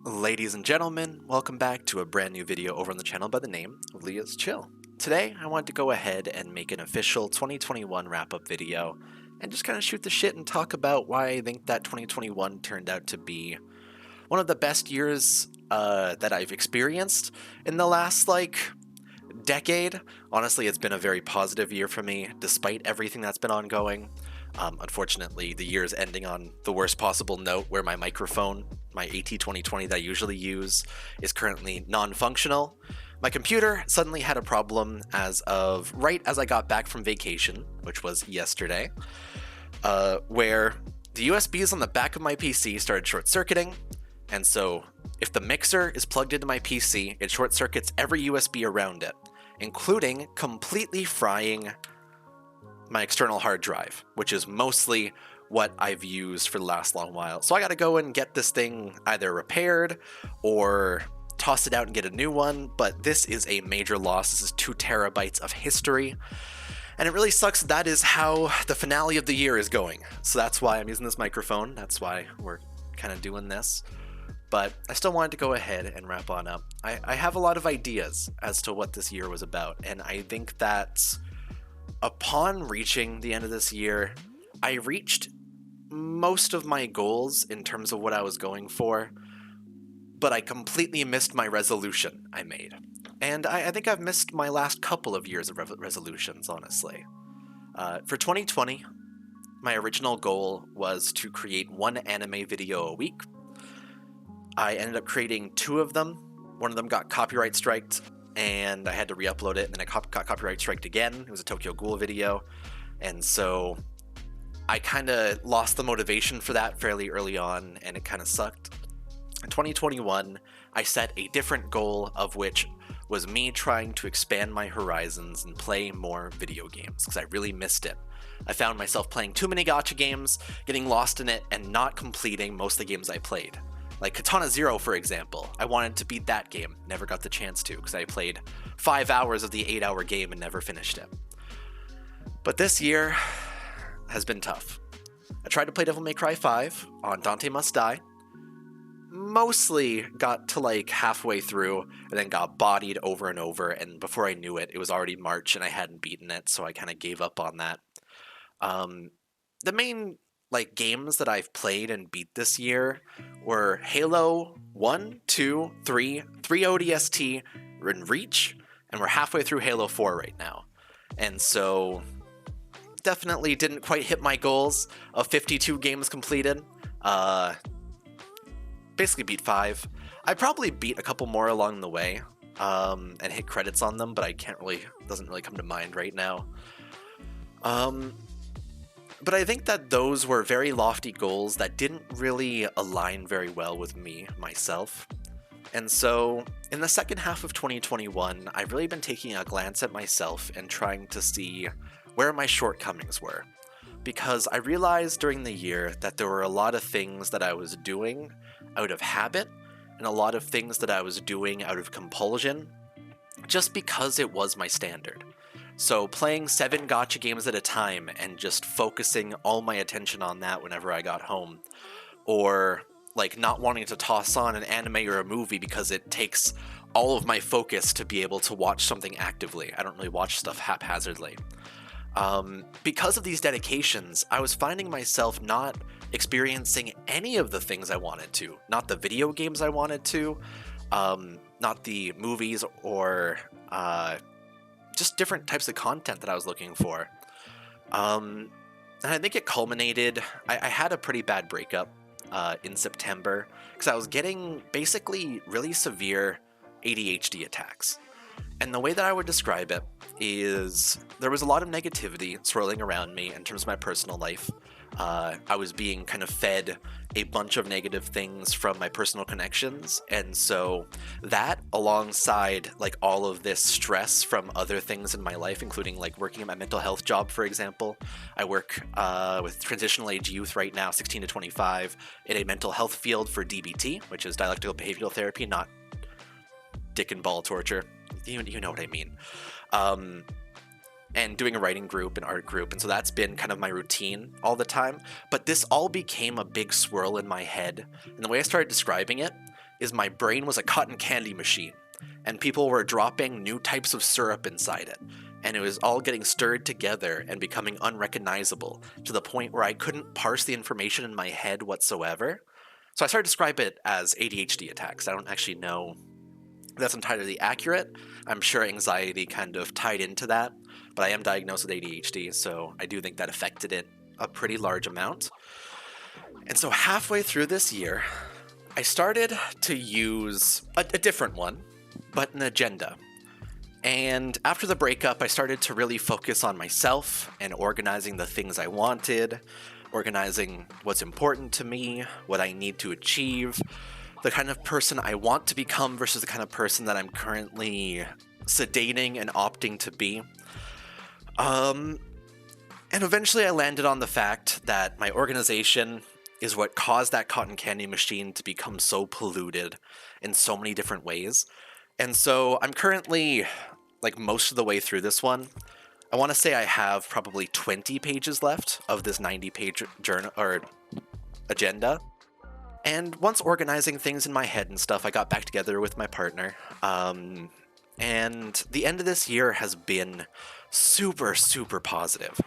Ladies and gentlemen, welcome back to a brand new video over on the channel by the name of LeaIsChill. Today, I wanted to go ahead and make an official 2021 wrap-up video and just kind of shoot the shit and talk about why I think that 2021 turned out to be one of the best years that I've experienced in the last, decade. Honestly, it's been a very positive year for me, despite everything that's been ongoing. Unfortunately, the year is ending on the worst possible note where my microphone, my AT2020 that I usually use, is currently non-functional. My computer suddenly had a problem right as I got back from vacation, which was yesterday, where the USBs on the back of my PC started short-circuiting, and so if the mixer is plugged into my PC, it short-circuits every USB around it, including completely frying my external hard drive, which is mostly what I've used for the last long while. So I gotta go and get this thing either repaired or toss it out and get a new one, but this is a major loss. This is 2 terabytes of history, and it really sucks that is how the finale of the year is going. So that's why I'm using this microphone. That's why we're kind of doing this. But I still wanted to go ahead and wrap on up. I have a lot of ideas as to what this year was about, and I think that upon reaching the end of this year, I reached most of my goals in terms of what I was going for, but I completely missed my resolution I made. And I think I've missed my last couple of years of resolutions, honestly. For 2020, my original goal was to create 1 anime video a week. I ended up creating 2 of them. One of them got copyright striked, and I had to re-upload it, and then I got copyright striked again. It was a Tokyo Ghoul video, and so I kind of lost the motivation for that fairly early on, and it kind of sucked. In 2021, I set a different goal, of which was me trying to expand my horizons and play more video games, because I really missed it. I found myself playing too many gacha games, getting lost in it, and not completing most of the games I played. Like Katana Zero, for example. I wanted to beat that game, never got the chance to, because I played 5 hours of the 8-hour game and never finished it. But this year has been tough. I tried to play Devil May Cry 5 on Dante Must Die. Mostly got to halfway through and then got bodied over and over, and before I knew it, it was already March and I hadn't beaten it, so I kind of gave up on that. The main games that I've played and beat this year were Halo 1, 2, 3 ODST, and Reach, and we're halfway through Halo 4 right now. And so definitely didn't quite hit my goals of 52 games completed. Basically beat 5. I probably beat a couple more along the way and hit credits on them, but doesn't really come to mind right now. But I think that those were very lofty goals that didn't really align very well with me, myself. And so, in the second half of 2021, I've really been taking a glance at myself and trying to see where my shortcomings were. Because I realized during the year that there were a lot of things that I was doing out of habit, and a lot of things that I was doing out of compulsion, just because it was my standard. So playing 7 gacha games at a time and just focusing all my attention on that whenever I got home, or not wanting to toss on an anime or a movie because it takes all of my focus to be able to watch something actively. I don't really watch stuff haphazardly. Because of these dedications, I was finding myself not experiencing any of the things I wanted to. Not the video games I wanted to, not the movies or just different types of content that I was looking for. And I think it culminated, I had a pretty bad breakup in September, because I was getting basically really severe ADHD attacks. And the way that I would describe it is there was a lot of negativity swirling around me in terms of my personal life. I was being kind of fed a bunch of negative things from my personal connections, and so that, alongside all of this stress from other things in my life, including working at my mental health job, for example. I work with transitional age youth right now, 16 to 25, in a mental health field for DBT, which is dialectical behavioral therapy, not dick and ball torture. You know what I mean. And doing a writing group and art group, and so that's been kind of my routine all the time. But this all became a big swirl in my head, and the way I started describing it is my brain was a cotton candy machine, and people were dropping new types of syrup inside it, and it was all getting stirred together and becoming unrecognizable to the point where I couldn't parse the information in my head whatsoever. So I started to describe it as ADHD attacks. I don't actually know if that's entirely accurate. I'm sure anxiety kind of tied into that, but I am diagnosed with ADHD, so I do think that affected it a pretty large amount. And so halfway through this year, I started to use a different one, but an agenda. And after the breakup, I started to really focus on myself and organizing the things I wanted, organizing what's important to me, what I need to achieve, the kind of person I want to become versus the kind of person that I'm currently sedating and opting to be. And eventually I landed on the fact that my organization is what caused that cotton candy machine to become so polluted in so many different ways. And so I'm currently, like, most of the way through this one. I want to say I have probably 20 pages left of this 90-page journal or agenda. And once organizing things in my head and stuff, I got back together with my partner. And the end of this year has been super, super positive.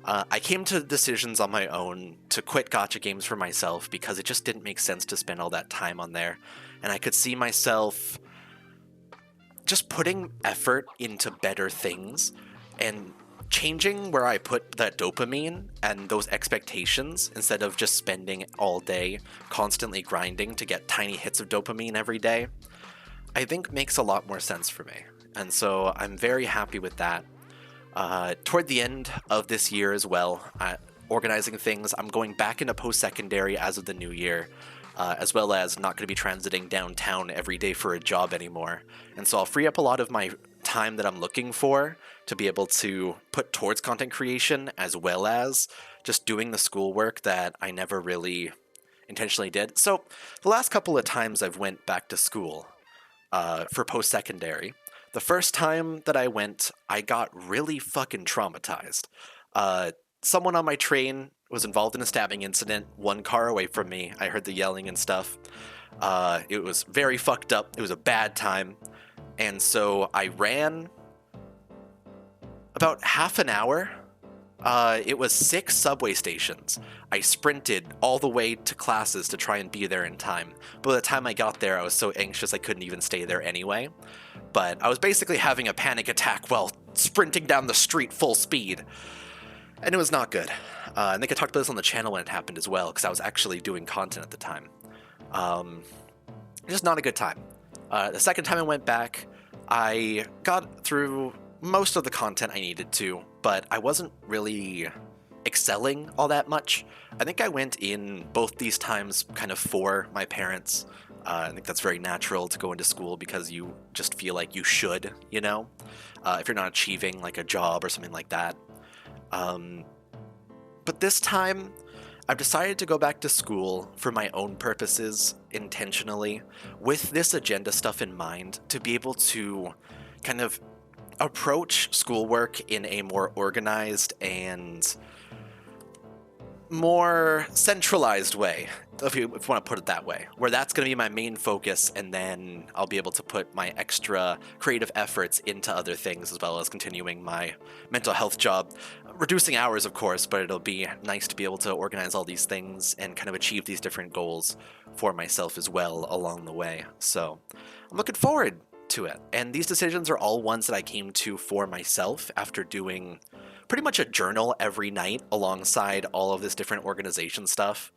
I came to decisions on my own to quit gacha games for myself because it just didn't make sense to spend all that time on there. And I could see myself just putting effort into better things and changing where I put that dopamine and those expectations instead of just spending all day constantly grinding to get tiny hits of dopamine every day, I think makes a lot more sense for me. And so I'm very happy with that. Toward the end of this year as well, organizing things, I'm going back into post-secondary as of the new year, as well as not going to be transiting downtown every day for a job anymore. And so I'll free up a lot of my time that I'm looking for to be able to put towards content creation, as well as just doing the schoolwork that I never really intentionally did. So the last couple of times I've went back to school for post-secondary, the first time that I went, I got really fucking traumatized. Someone on my train was involved in a stabbing incident, one car away from me. I heard the yelling and stuff. It was very fucked up. It was a bad time. And so I ran about half an hour. It was 6 subway stations. I sprinted all the way to classes to try and be there in time. But by the time I got there, I was so anxious I couldn't even stay there anyway. But I was basically having a panic attack while sprinting down the street full speed. And it was not good. I think I talked about this on the channel when it happened as well, because I was actually doing content at the time. Just not a good time. The second time I went back, I got through most of the content I needed to, but I wasn't really excelling all that much. I think I went in both these times kind of for my parents. I think that's very natural to go into school because you just feel like you should, you know, if you're not achieving like a job or something like that. But this time, I've decided to go back to school for my own purposes intentionally, with this agenda stuff in mind, to be able to kind of approach schoolwork in a more organized and more centralized way, if you want to put it that way, where that's going to be my main focus, and then I'll be able to put my extra creative efforts into other things, as well as continuing my mental health job. Reducing hours, of course, but it'll be nice to be able to organize all these things and kind of achieve these different goals for myself as well along the way. So I'm looking forward to it. And these decisions are all ones that I came to for myself after doing pretty much a journal every night alongside all of this different organization stuff.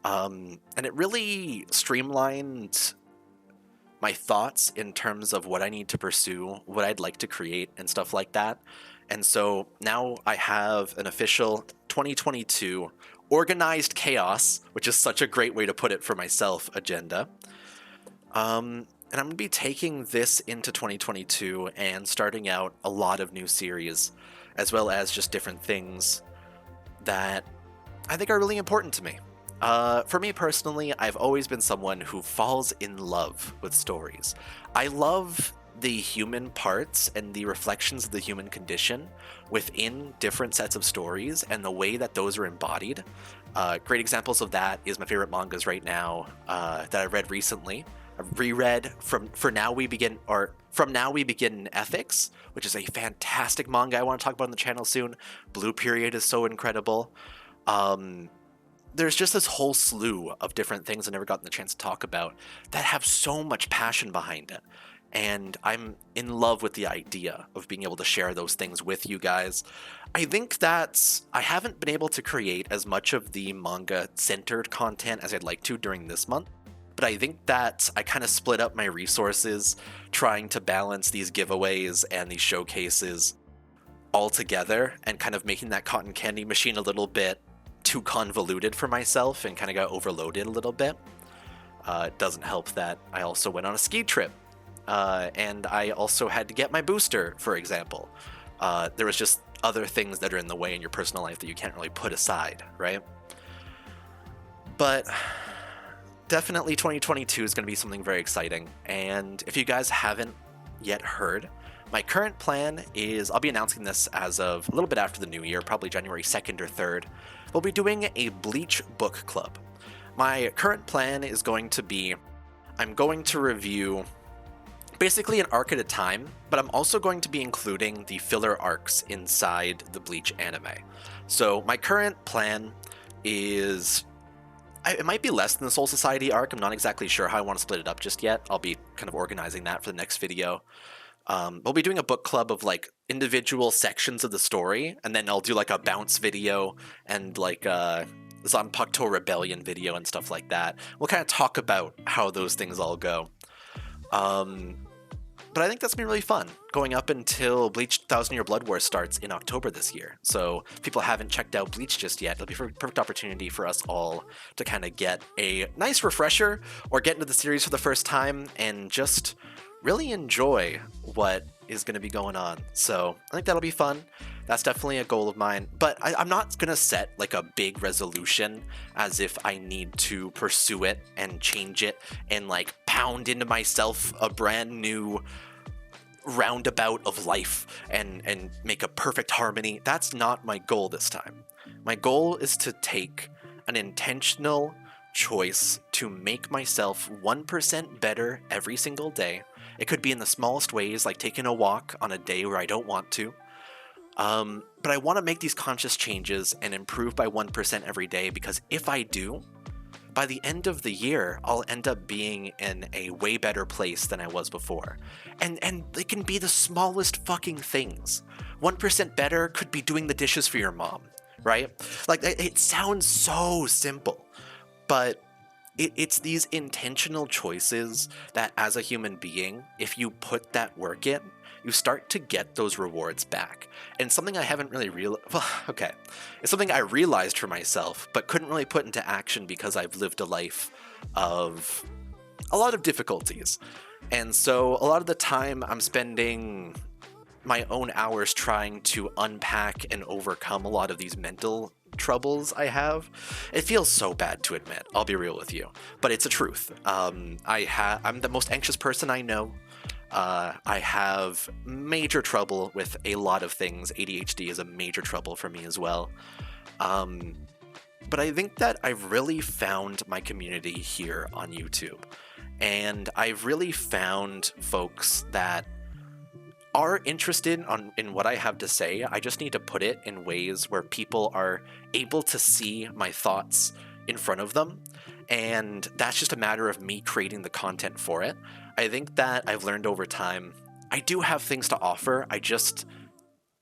And it really streamlined my thoughts in terms of what I need to pursue, what I'd like to create, and stuff like that. And so now I have an official 2022 organized chaos, which is such a great way to put it for myself, agenda. And I'm going to be taking this into 2022 and starting out a lot of new series, as well as just different things that I think are really important to me. For me personally, I've always been someone who falls in love with stories. I love the human parts and the reflections of the human condition within different sets of stories and the way that those are embodied. Great examples of that is my favorite mangas right now that I read recently I've reread From Now We Begin in Ethics, which is a fantastic manga I want to talk about on the channel soon. Blue Period is so incredible. There's just this whole slew of different things I never gotten the chance to talk about that have so much passion behind it. And I'm in love with the idea of being able to share those things with you guys. I think that I haven't been able to create as much of the manga-centered content as I'd like to during this month, but I think that I kind of split up my resources trying to balance these giveaways and these showcases all together and kind of making that cotton candy machine a little bit too convoluted for myself and kind of got overloaded a little bit. It doesn't help that I also went on a ski trip. And I also had to get my booster, for example. There was just other things that are in the way in your personal life that you can't really put aside, right? But definitely 2022 is going to be something very exciting. And if you guys haven't yet heard, my current plan is, I'll be announcing this as of a little bit after the new year, probably January 2nd or 3rd. We'll be doing a Bleach book club. My current plan is going to be, I'm going to review basically an arc at a time, but I'm also going to be including the filler arcs inside the Bleach anime. So my current plan is, it might be less than the Soul Society arc. I'm not exactly sure how I want to split it up just yet. I'll be kind of organizing that for the next video. We'll be doing a book club of like individual sections of the story, and then I'll do like a bounce video and like Zanpakuto Rebellion video and stuff like that. We'll kind of talk about how those things all go. But I think that's been really fun, going up until Bleach 1000 Year Blood War starts in October this year. So if people haven't checked out Bleach just yet, it'll be a perfect opportunity for us all to kind of get a nice refresher or get into the series for the first time and just really enjoy what is going to be going on. So I think that'll be fun. That's definitely a goal of mine, but I'm not going to set like a big resolution as if I need to pursue it and change it and like pound into myself a brand new roundabout of life and make a perfect harmony. That's not my goal this time. My goal is to take an intentional choice to make myself 1% better every single day. It could be in the smallest ways, like taking a walk on a day where I don't want to. But I want to make these conscious changes and improve by 1% every day, because if I do, by the end of the year, I'll end up being in a way better place than I was before. And they can be the smallest fucking things. 1% better could be doing the dishes for your mom, right? Like, it sounds so simple, but it's these intentional choices that as a human being, if you put that work in, you start to get those rewards back. And something I haven't really it's something I realized for myself, but couldn't really put into action because I've lived a life of a lot of difficulties. And so a lot of the time I'm spending my own hours trying to unpack and overcome a lot of these mental troubles I have. It feels so bad to admit, I'll be real with you, but it's a truth. I'm the most anxious person I know. I have major trouble with a lot of things. ADHD is a major trouble for me as well. But I think that I've really found my community here on YouTube. And I've really found folks that are interested in what I have to say. I just need to put it in ways where people are able to see my thoughts in front of them. And that's just a matter of me creating the content for it. I think that I've learned over time, I do have things to offer. I just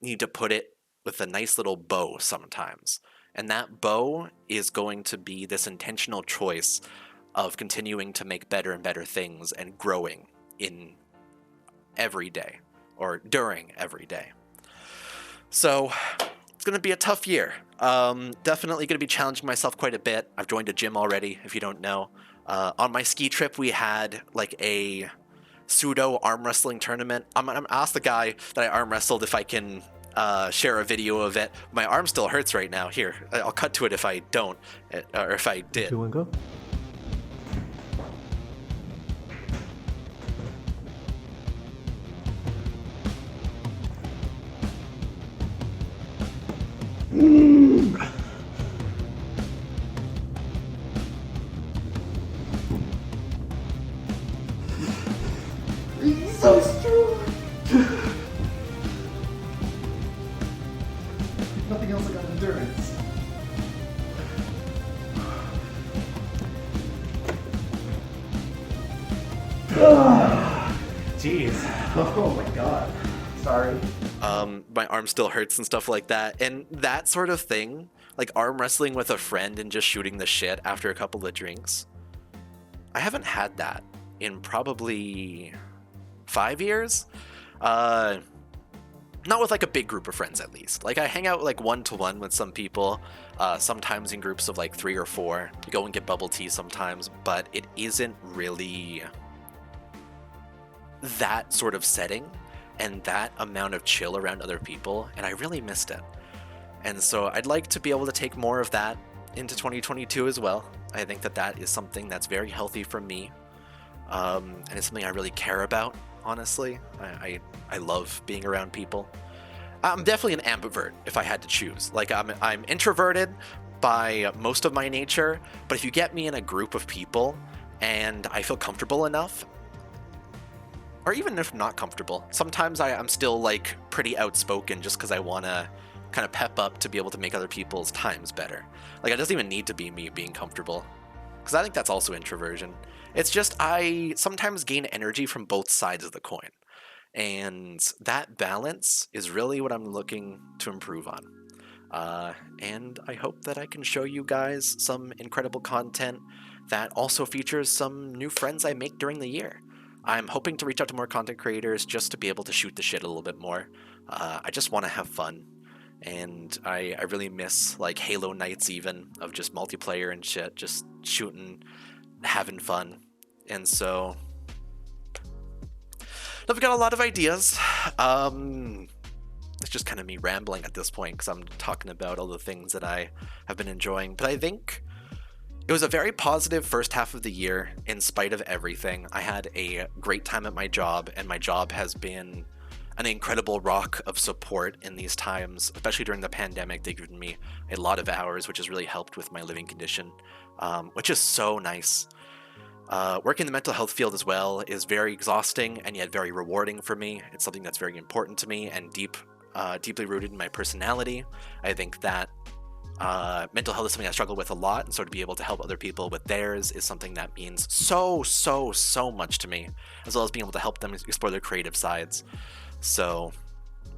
need to put it with a nice little bow sometimes. And that bow is going to be this intentional choice of continuing to make better and better things and growing in every day or during every day. So it's going to be a tough year. Definitely going to be challenging myself quite a bit. I've joined a gym already, if you don't know. On my ski trip, we had like a pseudo arm wrestling tournament. I'm asked the guy that I arm wrestled if I can share a video of it. My arm still hurts right now. Here, I'll cut to it if I don't, or if I did. You want to go? so strong. Nothing else I got endurance. Jeez. Oh my god. Sorry. My arm still hurts and stuff like that. And that sort of thing, like arm wrestling with a friend and just shooting the shit after a couple of drinks. I haven't had that in probably 5 years. Not with like a big group of friends at least. Like I hang out like one-to-one with some people, sometimes in groups of like 3 or 4. We go and get bubble tea sometimes, but it isn't really that sort of setting and that amount of chill around other people, and I really missed it. And so I'd like to be able to take more of that into 2022 as well. I think that that is something that's very healthy for me, and it's something I really care about, honestly. I love being around people. I'm definitely an ambivert if I had to choose. Like I'm introverted by most of my nature, but if you get me in a group of people and I feel comfortable enough, or even if not comfortable, sometimes I'm still like pretty outspoken just because I want to kind of pep up to be able to make other people's times better. Like it doesn't even need to be me being comfortable, because I think that's also introversion. It's just I sometimes gain energy from both sides of the coin, and that balance is really what I'm looking to improve on. And I hope that I can show you guys some incredible content that also features some new friends I make during the year. I'm hoping to reach out to more content creators just to be able to shoot the shit a little bit more. I just want to have fun, and I really miss like Halo nights even of just multiplayer and shit, just shooting, having fun. And so I've got a lot of ideas. It's just kind of me rambling at this point because I'm talking about all the things that I have been enjoying, but I think it was a very positive first half of the year in spite of everything. I had a great time at my job, and my job has been an incredible rock of support in these times, especially during the pandemic. They've given me a lot of hours, which has really helped with my living condition, which is so nice. Working in the mental health field as well is very exhausting and yet very rewarding for me. It's something that's very important to me and deeply rooted in my personality. I think that mental health is something I struggle with a lot, and so to be able to help other people with theirs is something that means so much to me, as well as being able to help them explore their creative sides. So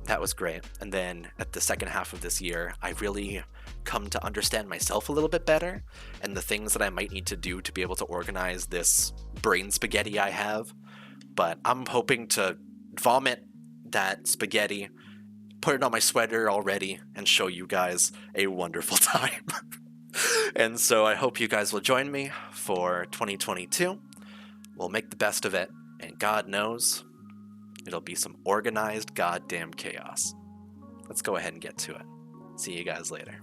that was great. And then at the second half of this year, I really come to understand myself a little bit better and the things that I might need to do to be able to organize this brain spaghetti I have. But I'm hoping to vomit that spaghetti, put it on my sweater already, and show you guys a wonderful time. And so I hope you guys will join me for 2022. We'll make the best of it, and God knows it'll be some organized goddamn chaos. Let's go ahead and get to it. See you guys later.